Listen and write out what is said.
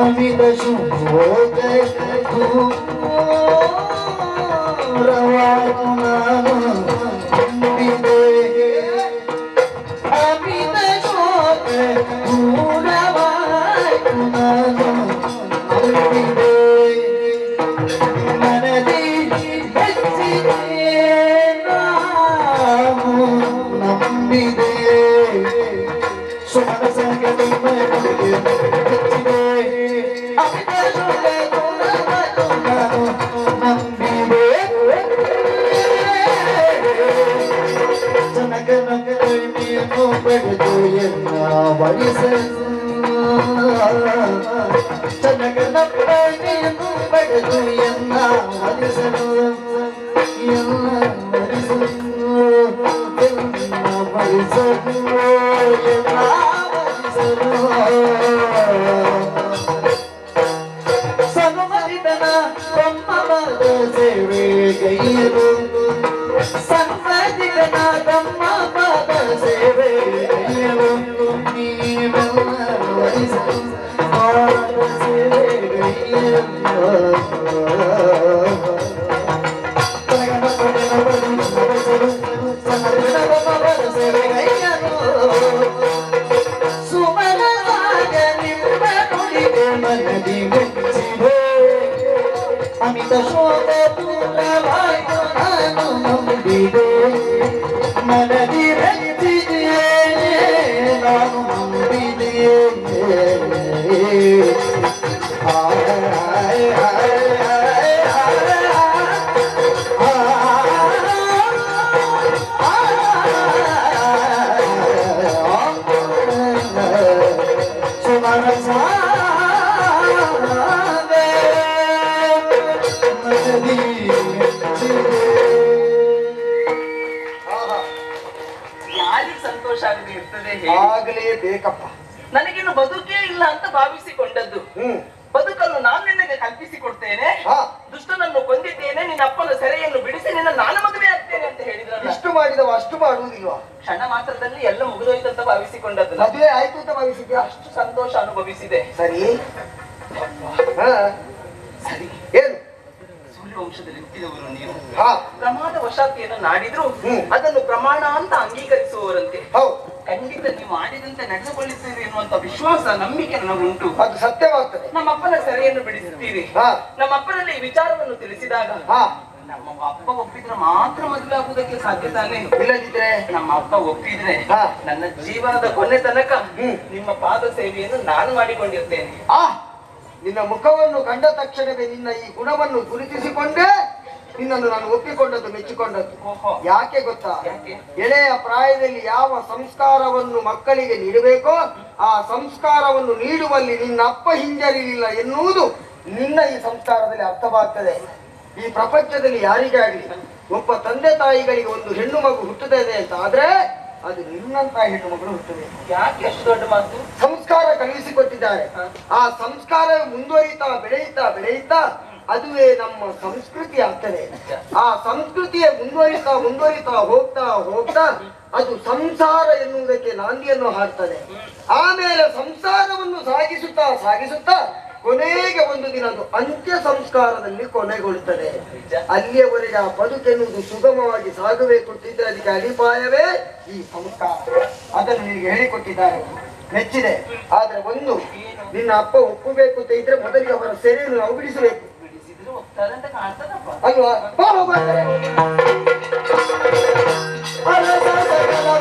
अमित शुभ हो गए अमित शोक मनदी ಸಂತೋಷ ಆಗದೆ ಇರ್ತದೆ ಬೇಕಪ್ಪ. ನನಗಿನ್ನು ಬದುಕೇ ಇಲ್ಲ ಅಂತ ಭಾವಿಸಿಕೊಂಡದ್ದು. ಬದುಕನ್ನು ನಾನು ನಿನಗೆ ಕಲ್ಪಿಸಿಕೊಡ್ತೇನೆ, ದುಷ್ಟನನ್ನು ಕೊಂದಿದ್ದೇನೆ, ನಿನ್ನ ಅಪ್ಪನ ಸೆರೆಯನ್ನು ಬಿಡಿಸಿ ನಿನ್ನ ನಾನು ಮದುವೆ ಆಗ್ತೇನೆ ಅಂತ ಹೇಳಿದ್ರಲ್ಲ. ಇಷ್ಟು ಮಾಡಿದವ ಅಷ್ಟು ಮಾಡುವುದಿಲ್ವಾ? ಕ್ಷಣ ಮಾತ್ರದಲ್ಲಿ ಎಲ್ಲ ಮುಗಿದೋಯ್ತಂತ ಭಾವಿಸಿಕೊಂಡದ್ದು. ಮದುವೆ ಆಯ್ತು ಅಂತ ಭಾವಿಸಿದ್ಯಾ? ಅಷ್ಟು ಸಂತೋಷ ಅನುಭವಿಸಿದೆ. ಸರಿ ಸರಿ, ಏನು ವಂಶದಲ್ಲಿ ಹುಟ್ಟಿದವರು ನೀವು, ಪ್ರಮಾದ ವಶಾತ್ ಏನು ನಾಡಿದ್ರು ಅದನ್ನು ಪ್ರಮಾಣ ಅಂತ ಅಂಗೀಕರಿಸುವವರಂತೆ. ಖಂಡಿತ ನೀವು ಮಾಡಿದಂತೆ ನಡೆಸಿಕೊಳ್ಳುತ್ತೀರಿ ಎನ್ನುವಂತ ವಿಶ್ವಾಸ ನಂಬಿಕೆ ನನಗುಂಟು. ಅದು ಸತ್ಯವಾಗ್ತದೆ. ನಮ್ಮಪ್ಪನ ಸೆರೆಯನ್ನು ಬಿಡಿಸುತ್ತೀರಿ. ನಮ್ಮಪ್ಪನಲ್ಲಿ ಈ ವಿಚಾರವನ್ನು ತಿಳಿಸಿದಾಗ ನಮ್ಮ ಅಪ್ಪ ಒಪ್ಪಿದ್ರೆ ಮಾತ್ರ ಮದುವೆ ಆಗುವುದಕ್ಕೆ ಸಾಧ್ಯ ತಾನೆ. ಇಲ್ಲದಿದ್ರೆ ನಮ್ಮ ಅಪ್ಪ ಒಪ್ಪಿದ್ರೆ ನನ್ನ ಜೀವನದ ಕೊನೆ ತನಕ ನಿಮ್ಮ ಪಾದ ಸೇವೆಯನ್ನು ನಾನು ಮಾಡಿಕೊಂಡಿರ್ತೇನೆ. ನಿನ್ನ ಮುಖವನ್ನು ಕಂಡ ತಕ್ಷಣವೇ ನಿನ್ನ ಈ ಗುಣವನ್ನು ಗುರುತಿಸಿಕೊಂಡೇ ನಿನ್ನನ್ನು ನಾನು ಒಪ್ಪಿಕೊಂಡದ್ದು, ಮೆಚ್ಚಿಕೊಂಡದ್ದು. ಯಾಕೆ ಗೊತ್ತಾ? ಎಳೆಯ ಪ್ರಾಯದಲ್ಲಿ ಯಾವ ಸಂಸ್ಕಾರವನ್ನು ಮಕ್ಕಳಿಗೆ ನೀಡಬೇಕೋ ಆ ಸಂಸ್ಕಾರವನ್ನು ನೀಡುವಲ್ಲಿ ನಿನ್ನ ಅಪ್ಪ ಹಿಂಜರಿಲಿಲ್ಲ ಎನ್ನುವುದು ನಿನ್ನ ಈ ಸಂಸ್ಕಾರದಲ್ಲಿ ಅರ್ಥವಾಗ್ತದೆ. ಈ ಪ್ರಪಂಚದಲ್ಲಿ ಯಾರಿಗೇ ಆಗಲಿ ಒಬ್ಬ ತಂದೆ ತಾಯಿಗಳಿಗೆ ಒಂದು ಹೆಣ್ಣು ಮಗು ಹುಟ್ಟುತ್ತದೆ ಅಂತ ಆದ್ರೆ ಅದು ನಿನ್ನಂತ ಹೆಣ್ಣು ಮಗಳು ಹುಟ್ಟಬೇಕು. ಯಾಕೆ ಅಷ್ಟು ದೊಡ್ಡ ಮಾತು? ಸಂಸ್ಕಾರ ಕಳುಹಿಸಿಕೊಟ್ಟಿದ್ದಾರೆ. ಆ ಸಂಸ್ಕಾರ ಮುಂದುವರಿತಾ ಬೆಳೆಯುತ್ತಾ ಬೆಳೆಯುತ್ತಾ ಅದುವೇ ನಮ್ಮ ಸಂಸ್ಕೃತಿ ಆಗ್ತದೆ. ಆ ಸಂಸ್ಕೃತಿಯ ಮುಂದುವರಿತಾ ಹೋಗ್ತಾ ಹೋಗ್ತಾ ಅದು ಸಂಸಾರ ಎನ್ನುವುದಕ್ಕೆ ನಾಂದಿಯನ್ನು ಹಾಡ್ತದೆ. ಆಮೇಲೆ ಸಂಸಾರವನ್ನು ಸಾಗಿಸುತ್ತಾ ಕೊನೆಗೆ ಒಂದು ದಿನ ಅದು ಅಂತ್ಯ ಸಂಸ್ಕಾರದಲ್ಲಿ ಕೊನೆಗೊಳ್ಳುತ್ತದೆ. ಅಲ್ಲಿಯವರೆಗೆ ಆ ಬದುಕೆನ್ನುವುದು ಸುಗಮವಾಗಿ ಸಾಗಬೇಕು ಅಂತಿದ್ರೆ ಅದಕ್ಕೆ ಅಡಿಪಾಯವೇ ಈ ಸಂಸ್ಕಾರ. ಅದನ್ನು ನಿನಗೆ ಹೇಳಿಕೊಟ್ಟಿದ್ದಾರೆ, ಮೆಚ್ಚಿದೆ. ಆದ್ರೆ ಒಂದು, ನಿನ್ನ ಅಪ್ಪ ಒಪ್ಪಬೇಕು ಅಂತ ಇದ್ರೆ ಮೊದಲಿಗೆ ಅವರ ಸೆರೆಯನ್ನು ನಾವು ಬಿಡಿಸಬೇಕು. ಅಲ್ವಾ?